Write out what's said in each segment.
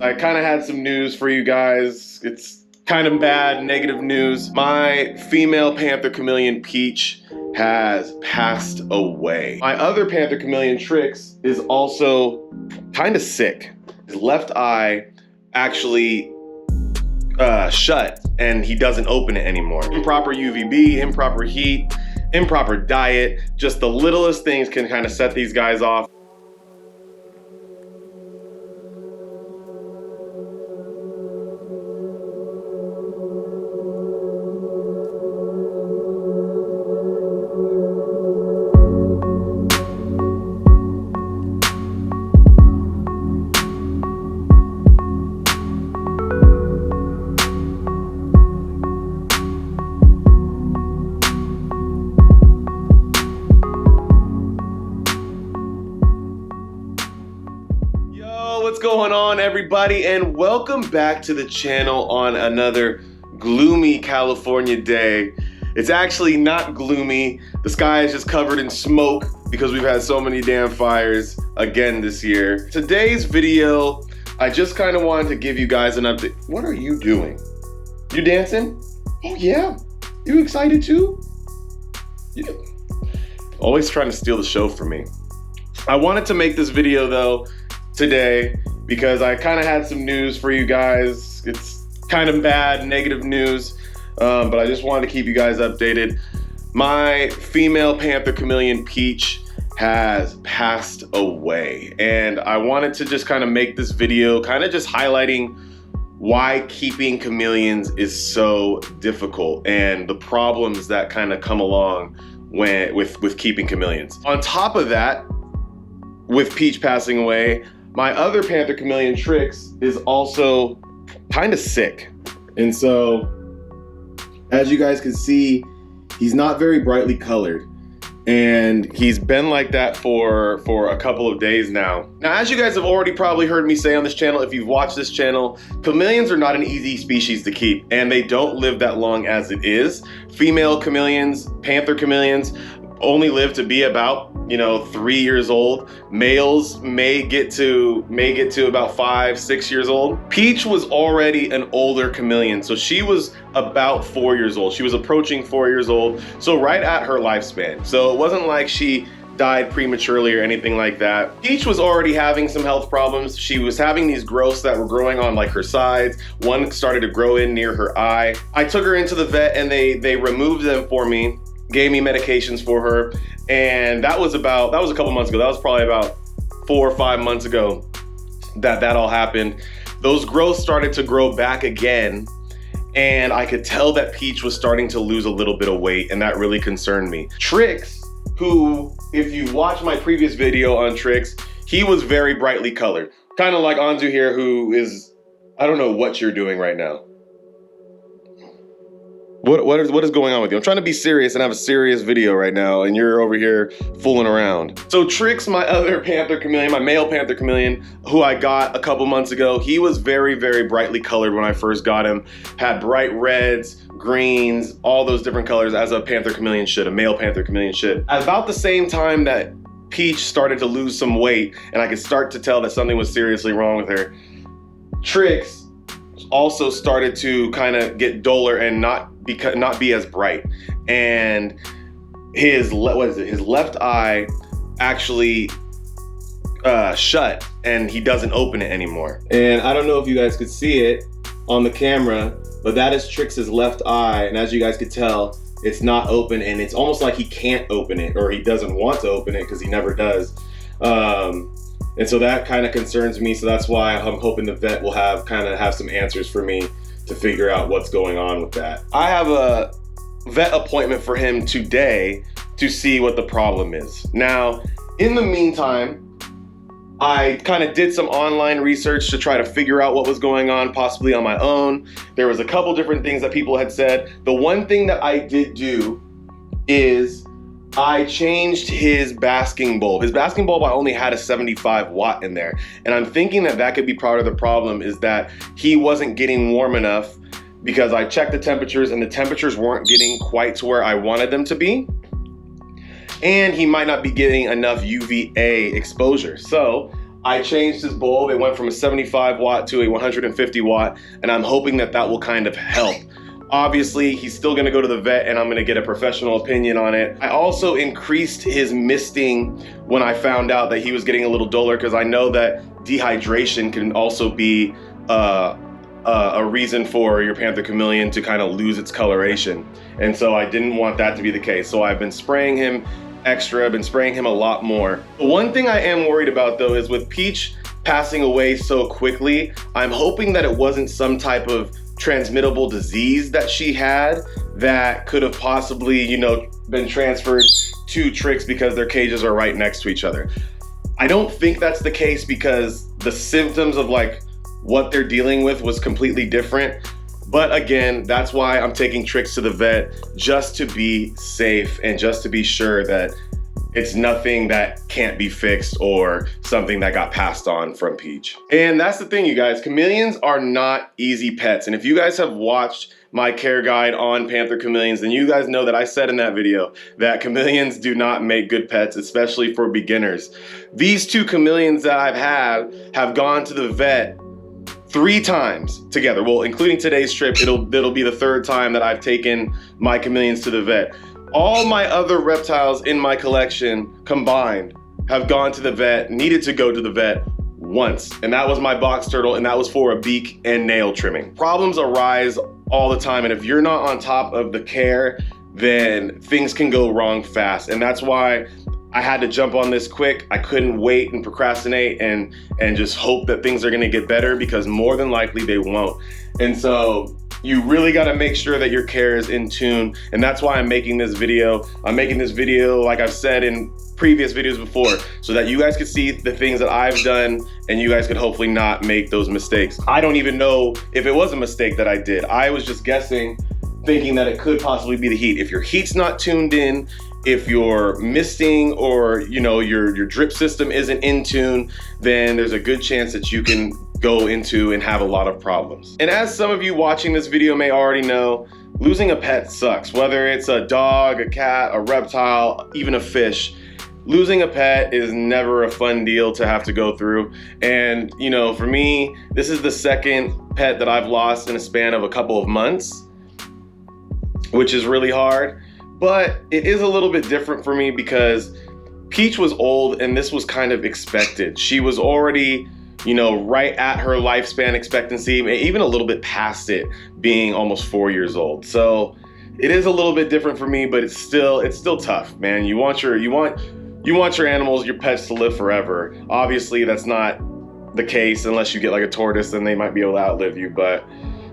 I kind of had some news for you guys. It's kind of bad, negative news. My female Panther Chameleon, Peach, has passed away. My other Panther Chameleon, Trix, is also kind of sick. His left eye actually shut and he doesn't open it anymore. Improper UVB, improper heat, improper diet, just the littlest things can kind of set these guys off. What's going on, everybody, and welcome back to the channel on another gloomy California day. It's actually not gloomy. The sky is just covered in smoke because we've had so many damn fires again this year. Today's video, I just kind of wanted to give you guys an update. What are you doing? You dancing? Oh yeah, you excited too? Yeah. Always trying to steal the show from me. I wanted to make this video though today because I kind of had some news for you guys. It's kind of bad, negative news, but I just wanted to keep you guys updated. My female Panther Chameleon, Peach, has passed away, and I wanted to just kind of make this video kind of just highlighting why keeping chameleons is so difficult and the problems that kind of come along with keeping chameleons. On top of that, with Peach passing away, my other Panther Chameleon, Trix, is also kind of sick. And so, as you guys can see, he's not very brightly colored. And he's been like that for a couple of days now. Now, as you guys have already probably heard me say on this channel, if you've watched this channel, chameleons are not an easy species to keep, and they don't live that long as it is. Female chameleons, Panther chameleons, only live to be about, 3 years old. Males may get to about 5-6 years old. Peach was already an older chameleon, so she was about 4 years old. She was approaching 4 years old, so right at her lifespan. So it wasn't like she died prematurely or anything like that. Peach was already having some health problems. She was having these growths that were growing on like her sides. One started to grow in near her eye. I took her into the vet and they removed them for me, gave me medications for her, and that was a couple months ago. That was probably about 4 or 5 months ago that all happened. Those growths started to grow back again, and I could tell that Peach was starting to lose a little bit of weight, and that really concerned me. Trix, who, if you've watched my previous video on Trix, he was very brightly colored. Kind of like Anzu here, who is, I don't know what you're doing right now. What is going on with you? I'm trying to be serious and have a serious video right now, and you're over here fooling around. So Trix, my other Panther Chameleon, my male Panther Chameleon, who I got a couple months ago, he was very, very brightly colored when I first got him. Had bright reds, greens, all those different colors as a Panther Chameleon should, a male Panther Chameleon should. At about the same time that Peach started to lose some weight, and I could start to tell that something was seriously wrong with her, Trix also started to kind of get duller and not be as bright, and his left eye actually shut and he doesn't open it anymore. And I don't know if you guys could see it on the camera, but that is Trix's left eye, and as you guys could tell, it's not open, and it's almost like he can't open it, or he doesn't want to open it because he never does. And so that kind of concerns me, so that's why I'm hoping the vet will have some answers for me to figure out what's going on with that. I have a vet appointment for him today to see what the problem is. Now, in the meantime, I kind of did some online research to try to figure out what was going on, possibly on my own. There was a couple different things that people had said. The one thing that I did do is I changed his basking bulb. His basking bulb, I only had a 75 watt in there. And I'm thinking that could be part of the problem, is that he wasn't getting warm enough, because I checked the temperatures and the temperatures weren't getting quite to where I wanted them to be. And he might not be getting enough UVA exposure. So I changed his bulb. It went from a 75 watt to a 150 watt, and I'm hoping that that will kind of help. Obviously, he's still gonna go to the vet and I'm gonna get a professional opinion on it. I also increased his misting when I found out that he was getting a little duller, because I know that dehydration can also be a reason for your Panther Chameleon to kind of lose its coloration. And so I didn't want that to be the case. So I've been spraying him extra, I've been spraying him a lot more. The one thing I am worried about though is with Peach passing away so quickly, I'm hoping that it wasn't some type of transmittable disease that she had that could have possibly, you know, been transferred to Trix because their cages are right next to each other. I don't think that's the case because the symptoms of like what they're dealing with was completely different. But again, that's why I'm taking Trix to the vet, just to be safe and just to be sure that it's nothing that can't be fixed or something that got passed on from Peach. And that's the thing, you guys, chameleons are not easy pets. And if you guys have watched my care guide on Panther Chameleons, then you guys know that I said in that video that chameleons do not make good pets, especially for beginners. These two chameleons that I've had have gone to the vet 3 times together. Well, including today's trip, it'll be the 3rd time that I've taken my chameleons to the vet. All my other reptiles in my collection combined have gone to the vet, needed to go to the vet once. And that was my box turtle, and that was for a beak and nail trimming. Problems arise all the time, and if you're not on top of the care, then things can go wrong fast. And that's why I had to jump on this quick. I couldn't wait and procrastinate and just hope that things are gonna get better, because more than likely they won't. And so you really gotta make sure that your care is in tune. And that's why I'm making this video. I'm making this video, like I've said in previous videos before, so that you guys could see the things that I've done and you guys could hopefully not make those mistakes. I don't even know if it was a mistake that I did. I was just guessing, thinking that it could possibly be the heat. If your heat's not tuned in, if your misting or your drip system isn't in tune, then there's a good chance that you can go into and have a lot of problems. And as some of you watching this video may already know, losing a pet sucks. Whether it's a dog, a cat, a reptile, even a fish, losing a pet is never a fun deal to have to go through. And for me, this is the 2nd pet that I've lost in a span of a couple of months, which is really hard. But it is a little bit different for me because Peach was old and this was kind of expected. She was already, right at her lifespan expectancy, even a little bit past it, being almost 4 years old. So it is a little bit different for me, but it's still tough, man. You want your animals, your pets to live forever. Obviously, that's not the case unless you get like a tortoise, then they might be able to outlive you. But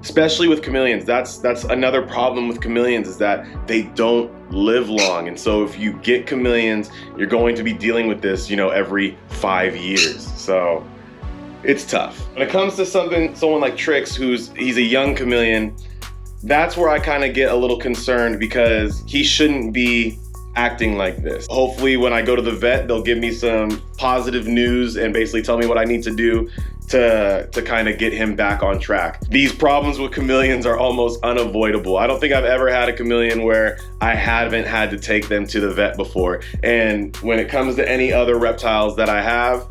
especially with chameleons, that's another problem with chameleons, is that they don't live long. And so if you get chameleons, you're going to be dealing with this, every 5 years. So it's tough. When it comes to someone like Trix, he's a young chameleon, that's where I kind of get a little concerned, because he shouldn't be acting like this. Hopefully when I go to the vet, they'll give me some positive news and basically tell me what I need to do to kind of get him back on track. These problems with chameleons are almost unavoidable. I don't think I've ever had a chameleon where I haven't had to take them to the vet before. And when it comes to any other reptiles that I have,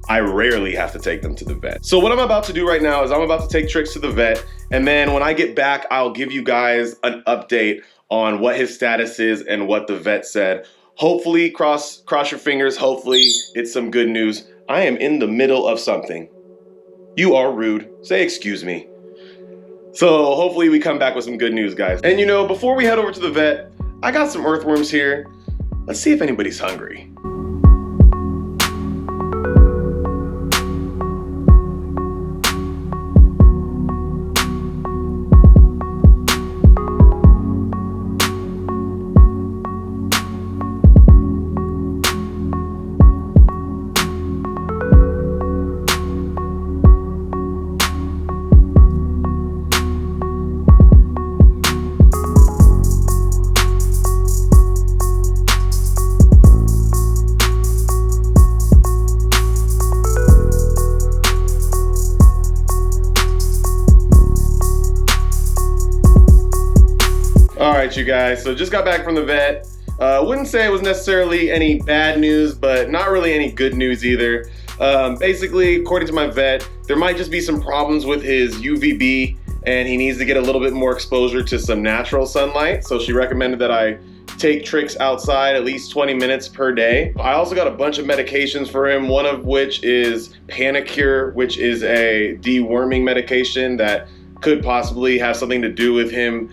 I rarely have to take them to the vet. So what I'm about to do right now is I'm about to take Trix to the vet, and then when I get back, I'll give you guys an update on what his status is and what the vet said. Hopefully, cross your fingers, hopefully it's some good news. I am in the middle of something. You are rude. Say excuse me. So hopefully we come back with some good news, guys. And before we head over to the vet, I got some earthworms here. Let's see if anybody's hungry. Alright, you guys, so just got back from the vet. Wouldn't say it was necessarily any bad news, but not really any good news either. Basically, according to my vet, there might just be some problems with his UVB and he needs to get a little bit more exposure to some natural sunlight. So she recommended that I take Trix outside at least 20 minutes per day. I also got a bunch of medications for him, one of which is Panther, which is a deworming medication that could possibly have something to do with him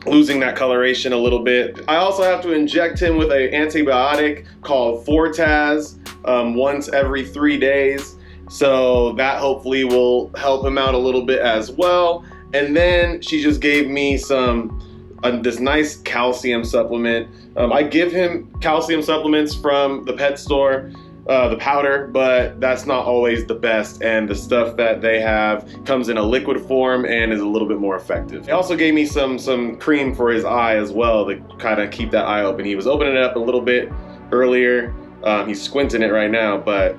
losing that coloration a little bit. I also have to inject him with an antibiotic called Fortaz once every 3 days. So that hopefully will help him out a little bit as well. And then she just gave me this nice calcium supplement. I give him calcium supplements from the pet store, the powder, but that's not always the best, and the stuff that they have comes in a liquid form and is a little bit more effective. They also gave me some cream for his eye as well to kind of keep that eye open. He was opening it up a little bit earlier. He's squinting it right now, but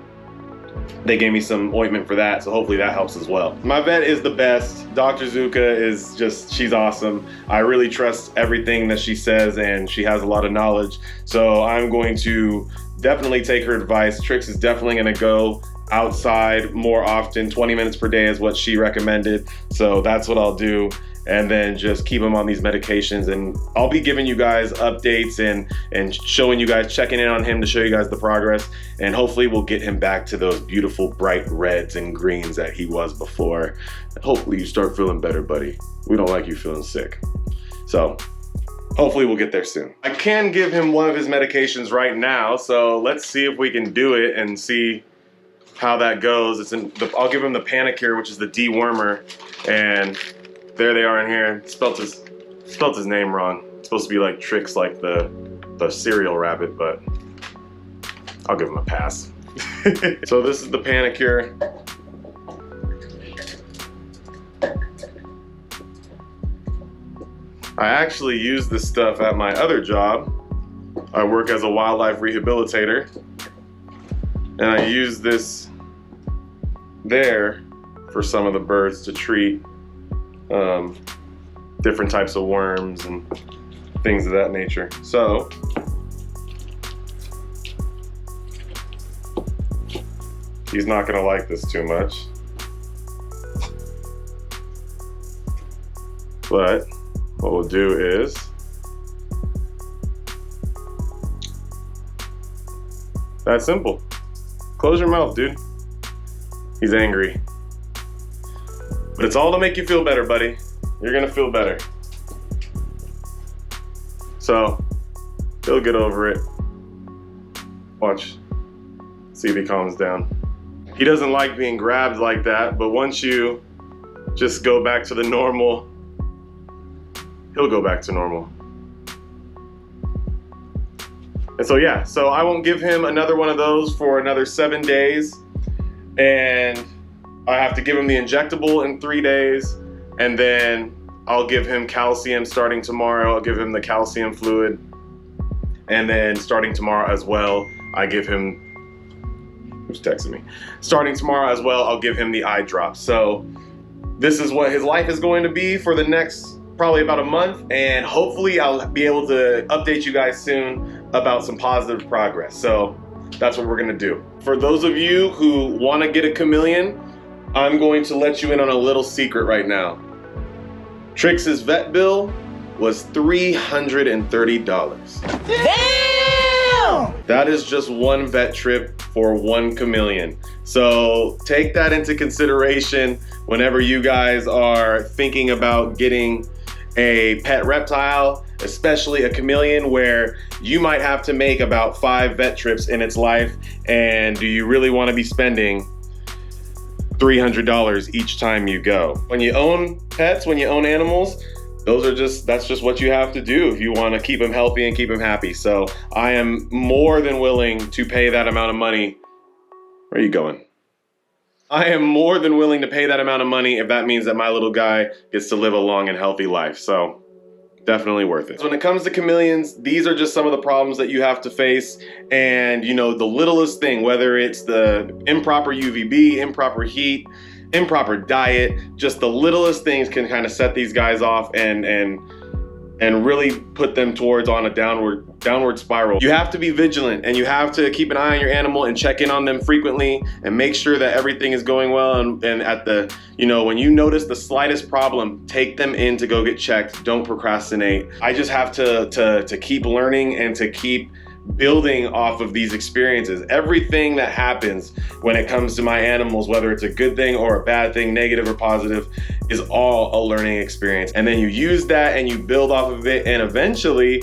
they gave me some ointment for that, so hopefully that helps as well. My vet is the best. Dr. Zuka is just, she's awesome. I really trust everything that she says, and she has a lot of knowledge. So I'm going to definitely take her advice. Trix is definitely gonna go outside more often. 20 minutes per day is what she recommended. So that's what I'll do. And then just keep him on these medications, and I'll be giving you guys updates and showing you guys, checking in on him to show you guys the progress, and hopefully we'll get him back to those beautiful bright reds and greens that he was before. Hopefully you start feeling better, buddy. We don't like you feeling sick. So hopefully we'll get there soon. I can give him one of his medications right now, so let's see if we can do it and see how that goes. I'll give him the Panther, which is the dewormer, and there they are in here. Spelt his name wrong. It's supposed to be like Trix, like the cereal rabbit, but I'll give him a pass. So this is the Panther. I actually use this stuff at my other job. I work as a wildlife rehabilitator, and I use this there for some of the birds to treat different types of worms and things of that nature. So he's not gonna like this too much, but what we'll do is that's simple. Close your mouth, dude. He's angry. But it's all to make you feel better, buddy. You're gonna feel better. So, he'll get over it. Watch. See if he calms down. He doesn't like being grabbed like that, but once you just go back to the normal, he'll go back to normal. And so yeah, so I won't give him another one of those for another 7 days. And I have to give him the injectable in 3 days, and then I'll give him calcium starting tomorrow. I'll give him the calcium fluid, and then starting tomorrow as well, I give him, who's texting me? Starting tomorrow as well, I'll give him the eye drops. So this is what his life is going to be for the next probably about a month, and hopefully I'll be able to update you guys soon about some positive progress. So that's what we're gonna do. For those of you who wanna get a chameleon, I'm going to let you in on a little secret right now. Trix's vet bill was $330. Damn! That is just one vet trip for one chameleon. So take that into consideration whenever you guys are thinking about getting a pet reptile, especially a chameleon, where you might have to make about 5 vet trips in its life. And do you really want to be spending $300 each time you go? When you own pets, when you own animals, that's just what you have to do if you want to keep them healthy and keep them happy. So I am more than willing to pay that amount of money. Where are you going? I am more than willing to pay that amount of money if that means that my little guy gets to live a long and healthy life. So definitely worth it. So when it comes to chameleons, these are just some of the problems that you have to face. And you know, the littlest thing, whether it's the improper UVB, improper heat, improper diet, just the littlest things can kind of set these guys off and really put them towards on a downward downward spiral. You have to be vigilant, and you have to keep an eye on your animal and check in on them frequently and make sure that everything is going well. And at the, when you notice the slightest problem, take them in to go get checked. Don't procrastinate. I just have to keep learning and to keep building off of these experiences. Everything that happens when it comes to my animals, whether it's a good thing or a bad thing, negative or positive, is all a learning experience. And then you use that and you build off of it, and eventually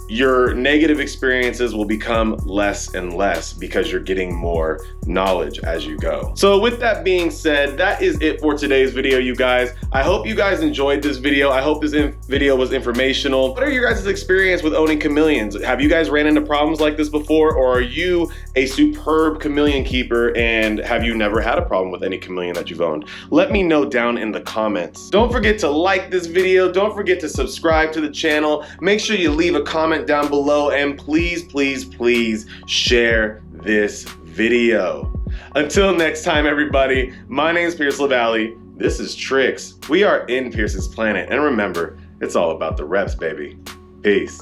your negative experiences will become less and less because you're getting more knowledge as you go. So with that being said, that is it for today's video, you guys. I hope you guys enjoyed this video. I hope this video was informational. What are your guys' experience with owning chameleons? Have you guys ran into problems like this before, or are you a superb chameleon keeper and have you never had a problem with any chameleon that you've owned? Let me know down in the comments. Don't forget to like this video. Don't forget to subscribe to the channel. Make sure you leave a comment down below, and please, please, please share this video. Until next time, everybody, my name is Pierce LaValle. This is Tricks. We are in Pierce's Planet, and remember, it's all about the reps, baby. Peace.